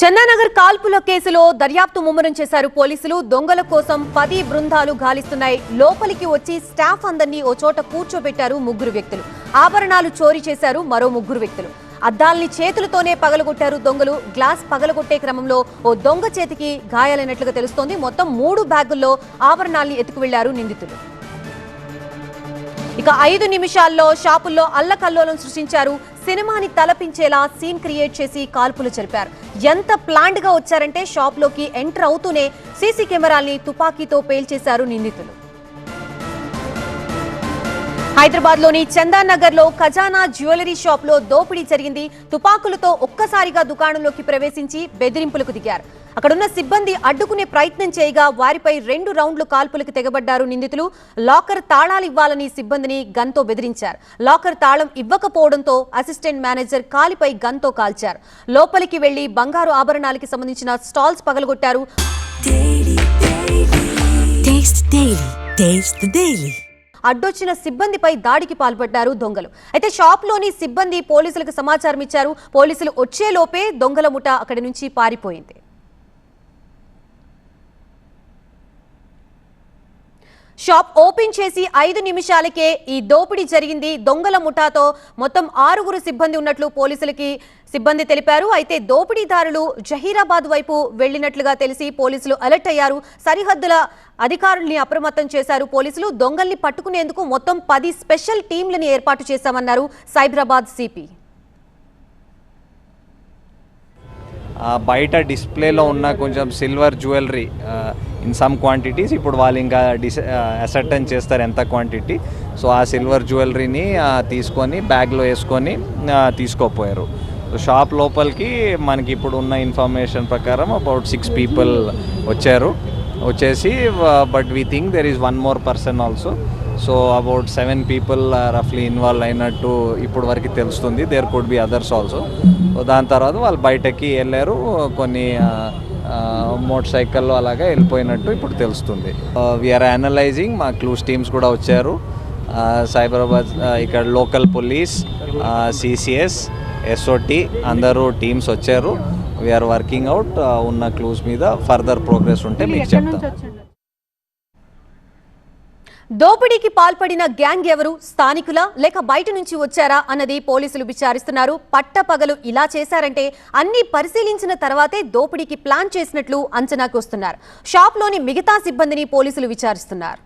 చందానగర్ కాల్పుల కేసులో దర్యాప్తు ముమ్మరం చేశారు పోలీసులు. దొంగల కోసం 10 బృందాలు గాలిస్తున్నాయి. లోపలికి వచ్చి స్టాఫ్ అందరినీ ఓ చోట కూర్చోబెట్టారు ముగ్గురు వ్యక్తులు. ఆభరణాలు చోరీ చేశారు మరో ముగ్గురు వ్యక్తులు. అద్దాల్ని చేతులతోనే పగలగొట్టారు దొంగలు. గ్లాస్ పగలగొట్టే క్రమంలో ఓ దొంగ చేతికి గాయాలైనట్లుగా తెలుస్తోంది. మొత్తం 3 బ్యాగుల్లో ఆభరణాల్ని ఎత్తుకు వెళ్లారు నిందితులు. ఇక 5 నిమిషాల్లో షాపుల్లో అల్లకల్లోలం సృష్టించారు. సినిమాని తలపించేలా సీన్ క్రియేట్ చేసి కాల్పులు జరిపారు. ఎంత ప్లాండ్ గా వచ్చారంటే షాప్ లోకి ఎంటర్ అవుతూనే సీసీ కెమెరాల్ని తుపాకీతో పేల్చేశారు నిందితులు. హైదరాబాద్ లోని చందానగర్ లో ఖజానా జ్యువెలరీ షాప్ లో దోపిడీ జరిగింది. తుపాకులతో ఒక్కసారిగా దుకాణంలోకి ప్రవేశించి బెదిరింపులకు దిగారు. అక్కడున్న సిబ్బంది అడ్డుకునే ప్రయత్నం చేయగా వారిపై 2 రౌండ్లు కాల్పులకు తెగబడ్డారు నిందితులు. లాకర్ తాళాలు ఇవ్వాలని సిబ్బందిని గన్తో బెదిరించారు. లాకర్ తాళం ఇవ్వకపోవడంతో అసిస్టెంట్ మేనేజర్ కాలిపై గన్తో కాల్చారు. లోపలికి వెళ్లి బంగారు ఆభరణాలకి సంబంధించిన స్టాల్స్ పగలగొట్టారు. అడ్డొచ్చిన సిబ్బందిపై దాడికి పాల్పడ్డారు దొంగలు. అయితే షాప్ లోని సిబ్బంది పోలీసులకు సమాచారం ఇచ్చారు. పోలీసులు వచ్చేలోపే దొంగల ముఠా అక్కడి నుంచి పారిపోయింది. షాప్ ఓపెన్ చేసి 5 నిమిషాలకే ఈ దోపిడీ జరిగింది. దొంగల ముఠాతో మొత్తం 6 సిబ్బంది ఉన్నట్లు పోలీసులకి సిబ్బంది తెలిపారు. అయితే దోపిడీదారులు జహీరాబాద్ వైపు వెళ్లినట్లుగా తెలిసి పోలీసులు అలర్ట్ అయ్యారు. సరిహద్దుల అధికారుల్ని అప్రమత్తం చేశారు పోలీసులు. దొంగల్ని పట్టుకునేందుకు మొత్తం 10 స్పెషల్ టీంలను ఏర్పాటు చేశామన్నారు సైబరాబాద్ సిపి. బయట డిస్ప్లేలో ఉన్న కొంచెం silver jewellery in some quantities ఇప్పుడు వాళ్ళు ఇంకా అసర్టైన్ చేస్తారు ఎంత క్వాంటిటీ. సో ఆ సిల్వర్ జ్యువెలరీని తీసుకొని బ్యాగ్లో వేసుకొని తీసుకోపోయారు. సో షాప్ లోపలికి మనకి ఇప్పుడు ఉన్న ఇన్ఫర్మేషన్ ప్రకారం అబౌట్ 6 పీపుల్ వచ్చేసి but we think there is 1 more person also. So about 7 people రఫ్లీ ఇన్వాల్వ్ అయినట్టు ఇప్పుడు వరకు తెలుస్తుంది. There could be others also. So దాని తర్వాత వాళ్ళు బయటకి వెళ్ళారు. కొన్ని మోటార్ సైకిల్లో అలాగా వెళ్ళిపోయినట్టు ఇప్పుడు తెలుస్తుంది. We are analysing. మా క్లూస్ టీమ్స్ కూడా వచ్చారు. సైబరాబాద్ ఇక్కడ లోకల్ పోలీస్, సిసిఎస్, ఎస్ఓటి అందరూ టీమ్స్ వచ్చారు. We are working out. ఉన్న క్లూస్ మీద ఫర్దర్ ప్రోగ్రెస్ ఉంటే మీకు చెప్తాం. దోపిడీకి పాల్పడిన గ్యాంగ్ ఎవరు? స్థానికులా లేక బయట నుంచి వచ్చారా అన్నది పోలీసులు విచారిస్తున్నారు. పట్టపగలు ఇలా చేశారంటే అన్ని పరిశీలించిన తర్వాతే దోపిడీకి ప్లాన్ చేసినట్లు అంచనాకు వస్తున్నారు. షాప్లోని మిగతా సిబ్బందిని పోలీసులు విచారిస్తున్నారు.